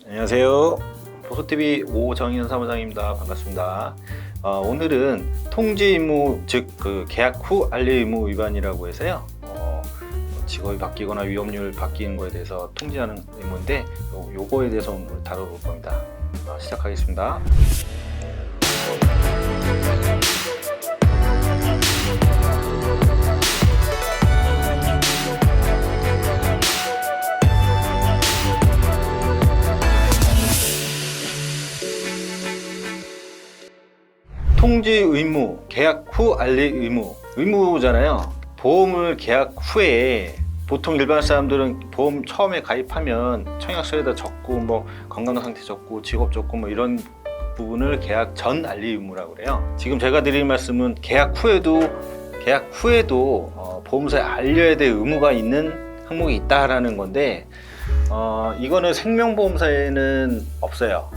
안녕하세요. 보소TV 오정현 사무장입니다. 반갑습니다. 오늘은 통지 의무, 즉 계약 후 알리 의무 위반이라고 해서요. 직업이 바뀌거나 위험률 바뀌는 거에 대해서 통지하는 의무인데 요거에 대해서 오늘 다뤄볼 겁니다. 시작하겠습니다. 통지 의무, 계약 후 알리 의무잖아요. 보험을 계약 후에 보통 일반 사람들은 보험 처음에 가입하면 청약서에다 적고 뭐 건강 상태 적고 직업 적고 뭐 이런 부분을 계약 전 알리 의무라고 그래요. 지금 제가 드릴 말씀은 계약 후에도 보험사에 알려야 될 의무가 있는 항목이 있다라는 건데 이거는 생명보험사에는 없어요.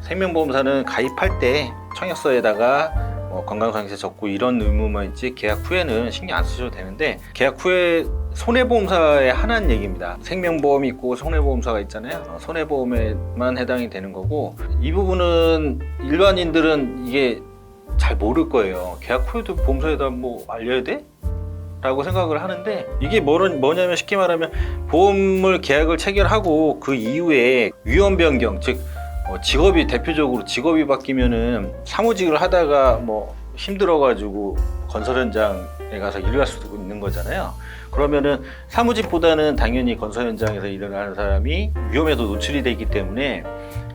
생명보험사는 가입할 때 청약서에다가 건강상태 적고 이런 의무만 있지 계약 후에는 신경 안 쓰셔도 되는데, 계약 후에 손해보험사에 하나는 얘기입니다. 생명보험이 있고 손해보험사가 있잖아요. 손해보험에만 해당이 되는 거고, 이 부분은 일반인들은 이게 잘 모를 거예요. 계약 후에도 보험사에다 뭐 알려야 돼? 라고 생각을 하는데, 이게 뭐냐면 쉽게 말하면 보험을 계약을 체결하고 그 이후에 위험 변경, 즉 직업이 대표적으로 직업이 바뀌면은 사무직을 하다가 뭐 힘들어가지고 건설 현장에 가서 일을 할 수도 있는 거잖아요. 그러면은 사무직보다는 당연히 건설 현장에서 일을 하는 사람이 위험에도 노출이 되기 때문에,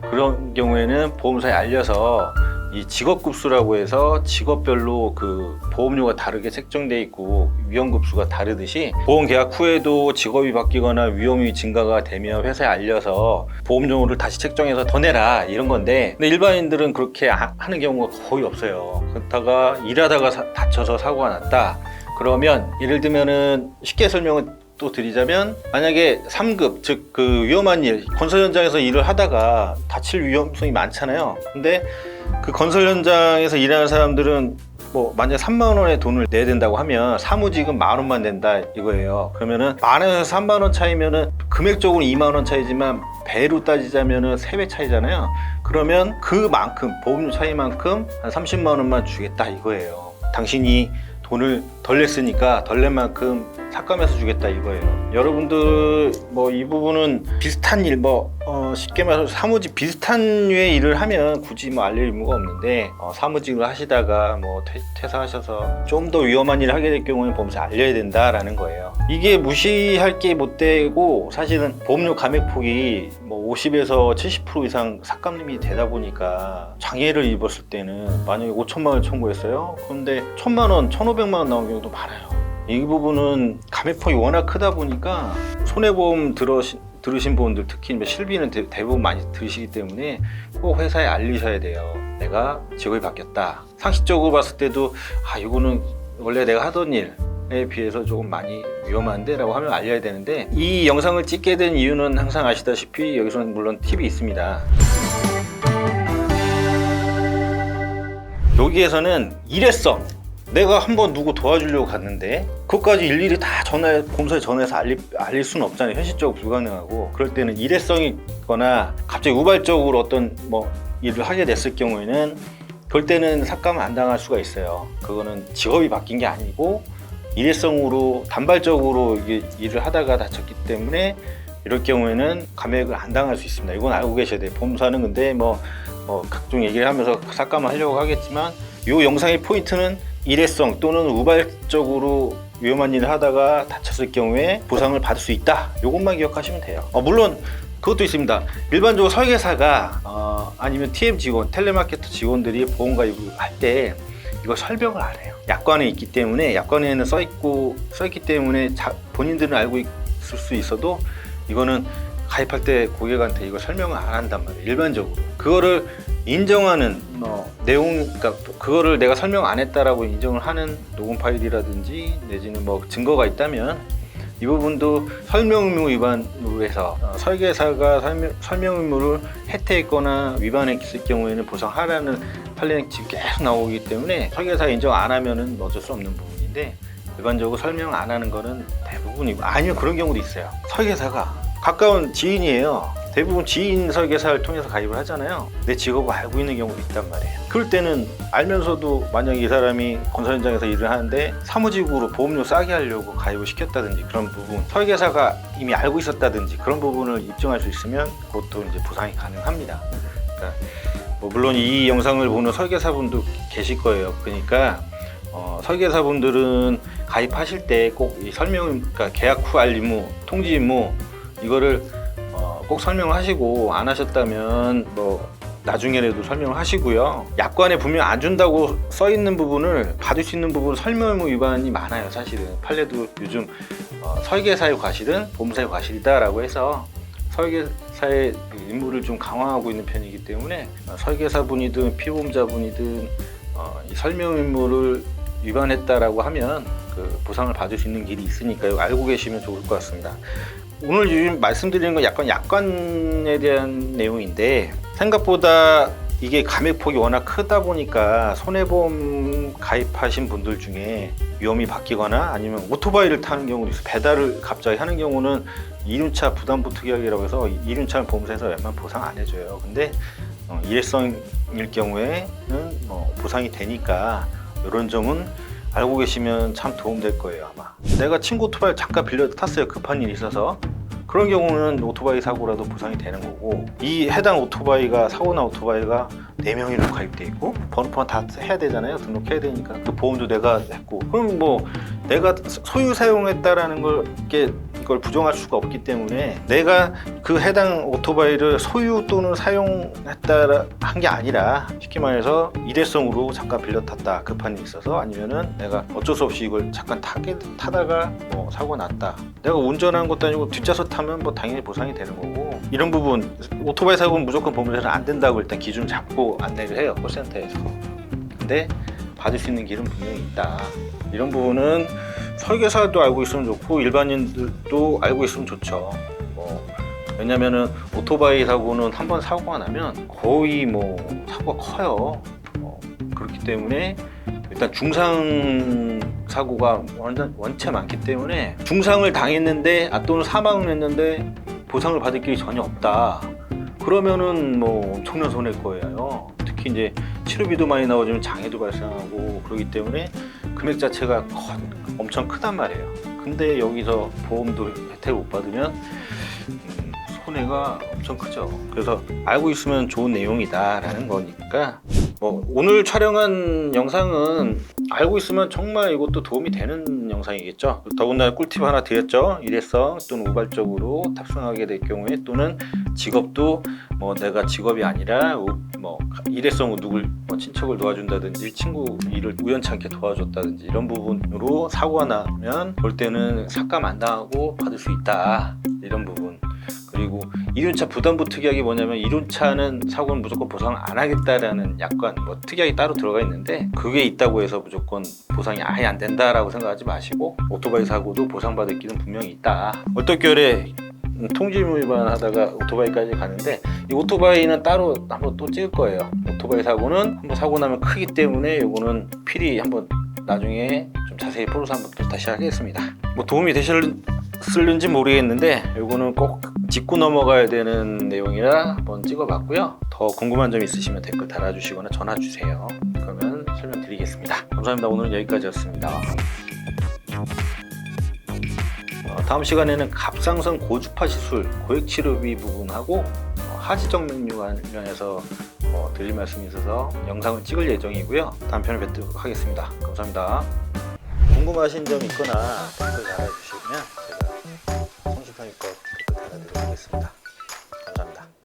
그런 경우에는 보험사에 알려서 이 직업급수라고 해서 직업별로 그 보험료가 다르게 책정돼 있고 위험급수가 다르듯이, 보험 계약 후에도 직업이 바뀌거나 위험이 증가가 되면 회사에 알려서 보험료를 다시 책정해서 더 내라 이런 건데, 근데 일반인들은 그렇게 하는 경우가 거의 없어요. 그렇다가 일하다가 다쳐서 사고가 났다 그러면, 예를 들면은 쉽게 설명을 또 드리자면, 만약에 3급, 즉 그 위험한 일, 건설 현장에서 일을 하다가 다칠 위험성이 많잖아요. 근데 그 건설 현장에서 일하는 사람들은 뭐 만약에 3만 원의 돈을 내야 된다고 하면 사무직은 만 원만 낸다 이거예요. 그러면은 만 원에서 3만 원 차이면은 금액적으로 2만 원 차이지만 배로 따지자면은 3배 차이잖아요. 그러면 그만큼 보험료 차이만큼 한 30만 원만 주겠다 이거예요. 당신이 돈을 덜 냈으니까 덜 낸 만큼 삭감해서 주겠다 이거예요. 여러분들 뭐 이 부분은 비슷한 일, 쉽게 말해서 사무직 비슷한 류의 일을 하면 굳이 뭐 알릴 의무가 없는데, 사무직을 하시다가 뭐 퇴사하셔서 좀 더 위험한 일을 하게 될 경우에는 보험사에 알려야 된다라는 거예요. 이게 무시할 게 못 되고, 사실은 보험료 감액폭이 뭐 50에서 70% 이상 삭감이 되다 보니까 장애를 입었을 때는 만약에 5천만 원을 청구했어요. 그런데 1,000만 원, 1,500만 원 나온 경우도 많아요. 이 부분은 감액폭이 워낙 크다 보니까 손해보험 들으신 분들, 특히 실비는 대부분 많이 들으시기 때문에 꼭 회사에 알리셔야 돼요. 내가 직업이 바뀌었다. 상식적으로 봤을 때도 이거는 원래 내가 하던 일에 비해서 조금 많이 위험한데 라고 하면 알려야 되는데, 이 영상을 찍게 된 이유는 항상 아시다시피 여기서는 물론 팁이 있습니다. 여기에서는 일회성, 내가 한번 누구 도와주려고 갔는데 그것까지 일일이 다 보험사에 전화해서 알릴 수는 없잖아요. 현실적으로 불가능하고, 그럴 때는 일회성이 있거나 갑자기 우발적으로 어떤 일을 하게 됐을 경우에는 그럴 때는 삭감을 안 당할 수가 있어요. 그거는 직업이 바뀐 게 아니고 일회성으로 단발적으로 이게 일을 하다가 다쳤기 때문에, 이럴 경우에는 감액을 안 당할 수 있습니다. 이건 알고 계셔야 돼요. 보험사는 근데 각종 얘기를 하면서 삭감을 하려고 하겠지만, 이 영상의 포인트는 일회성 또는 우발적으로 위험한 일을 하다가 다쳤을 경우에 보상을 받을 수 있다. 이것만 기억하시면 돼요. 물론 그것도 있습니다. 일반적으로 설계사가 아니면 TM 직원, 텔레마케터 직원들이 보험 가입을 할 때 이거 설명을 안 해요. 약관에 있기 때문에, 약관에는 써있기 때문에 본인들은 알고 있을 수 있어도 이거는 가입할 때 고객한테 이거 설명을 안 한단 말이에요. 일반적으로 그거를 인정하는 그러니까 그거를 내가 설명 안 했다라고 인정을 하는 녹음 파일이라든지 내지는 증거가 있다면, 이 부분도 설명 의무 위반으로 해서 설계사가 설명 의무를 해태했거나 위반했을 경우에는 보상하라는 판례는 지금 계속 나오기 때문에, 설계사 인정 안 하면은 어쩔 수 없는 부분인데, 일반적으로 설명 안 하는 거는 대부분이고, 아니면 그런 경우도 있어요. 설계사가 가까운 지인이에요. 대부분 지인 설계사를 통해서 가입을 하잖아요. 내 직업을 알고 있는 경우도 있단 말이에요. 그럴 때는 알면서도 만약에 이 사람이 건설 현장에서 일을 하는데 사무직으로 보험료 싸게 하려고 가입을 시켰다든지 그런 부분, 설계사가 이미 알고 있었다든지 그런 부분을 입증할 수 있으면 그것도 이제 보상이 가능합니다. 그러니까 뭐 물론 이 영상을 보는 설계사분도 계실 거예요. 그러니까 설계사분들은 가입하실 때 꼭 이 설명, 그러니까 계약 후 알림 후, 통지 임무 이거를 꼭 설명을 하시고, 안 하셨다면 뭐 나중에라도 설명을 하시고요. 약관에 분명 안 준다고 써 있는 부분을 받을 수 있는 부분 설명 의무 위반이 많아요. 사실은 판례도 요즘 설계사의 과실은 보험사의 과실이다라고 해서 설계사의 임무를 좀 강화하고 있는 편이기 때문에 설계사분이든 피보험자분이든 이 설명 의무를 위반했다라고 하면 그 보상을 받을 수 있는 길이 있으니까요. 알고 계시면 좋을 것 같습니다. 오늘 지금 말씀드리는 건 약간 약관에 대한 내용인데, 생각보다 이게 감액폭이 워낙 크다 보니까 손해보험 가입하신 분들 중에 위험이 바뀌거나 아니면 오토바이를 타는 경우도 있어요. 배달을 갑자기 하는 경우는 이륜차 부담부 특약이라고 해서 이륜차는 보험사에서 웬만하면 보상 안 해줘요. 근데 일회성일 경우에는 보상이 되니까 이런 점은 알고 계시면 참 도움될 거예요. 아마 내가 친구 오토바이 잠깐 빌려 탔어요. 급한 일이 있어서. 그런 경우는 오토바이 사고라도 보상이 되는 거고, 이 해당 오토바이가 사고난 오토바이가 4명이나 가입돼 있고 번호판 다 해야 되잖아요. 등록해야 되니까 그 보험도 내가 했고, 그럼 뭐 내가 소유 사용했다라는 이걸 부정할 수가 없기 때문에 내가 그 해당 오토바이를 소유 또는 사용했다 한 게 아니라 쉽게 말해서 일회성으로 잠깐 빌려 탔다, 급한 일이 있어서, 아니면은 내가 어쩔 수 없이 이걸 잠깐 타다가 뭐 사고가 났다, 내가 운전하는 것도 아니고 뒷좌석 타면 뭐 당연히 보상이 되는 거고, 이런 부분 오토바이 사고는 무조건 보험사는 안 된다고 일단 기준 잡고 안내를 해요, 콜센터에서. 근데 받을 수 있는 길은 분명히 있다. 이런 부분은 설계사도 알고 있으면 좋고 일반인들도 알고 있으면 좋죠. 왜냐면은 오토바이 사고는 한번 사고가 나면 거의 뭐 사고가 커요. 그렇기 때문에 일단 중상 사고가 원체 많기 때문에, 중상을 당했는데 또는 사망을 했는데 보상을 받을 길이 전혀 없다, 그러면은 뭐 엄청난 손해일 거예요. 특히 이제 치료비도 많이 나오지만 장애도 발생하고 그러기 때문에 금액 자체가 엄청 크단 말이에요. 근데 여기서 보험도 혜택을 못 받으면 손해가 엄청 크죠. 그래서 알고 있으면 좋은 내용이다라는 거니까, 뭐 오늘 촬영한 영상은 알고 있으면 정말 이것도 도움이 되는 영상이겠죠. 더군다나 꿀팁 하나 드렸죠. 일회성 또는 우발적으로 탑승하게 될 경우에, 또는 직업도 뭐 내가 직업이 아니라 뭐 일회성으로 누굴 친척을 도와준다든지 친구 일을 우연찮게 도와줬다든지 이런 부분으로 사고가 나면 볼 때는 삭감 안 당하고 받을 수 있다, 이런 부분. 그리고 이륜차 부담부 특약이 뭐냐면, 이륜차는 사고는 무조건 보상 안 하겠다라는 약관 특약이 따로 들어가 있는데, 그게 있다고 해서 무조건 보상이 아예 안 된다라고 생각하지 마시고, 오토바이 사고도 보상받을 길은 분명히 있다. 얼떨결에 통지의무 위반하다가 오토바이까지 가는데, 이 오토바이는 따로 한번 또 찍을 거예요. 오토바이 사고는 한번 사고 나면 크기 때문에 요거는 필히 한번 나중에 좀 자세히 풀어서 한번 또 다시 하겠습니다. 뭐 도움이 되실는지 모르겠는데 요거는 꼭 짚고 넘어가야 되는 내용이라 한번 찍어봤고요. 더 궁금한 점 있으시면 댓글 달아주시거나 전화 주세요. 그러면 설명드리겠습니다. 감사합니다. 오늘은 여기까지였습니다. 다음 시간에는 갑상선 고주파 시술 고액치료비 부분하고 하지정맥류 관련해서 드릴 말씀이 있어서 영상을 찍을 예정이고요. 다음 편을 뵙도록 하겠습니다. 감사합니다. 궁금하신 점 있거나 댓글 달아주시면 제가 성심성의껏 댓글 달아드리겠습니다.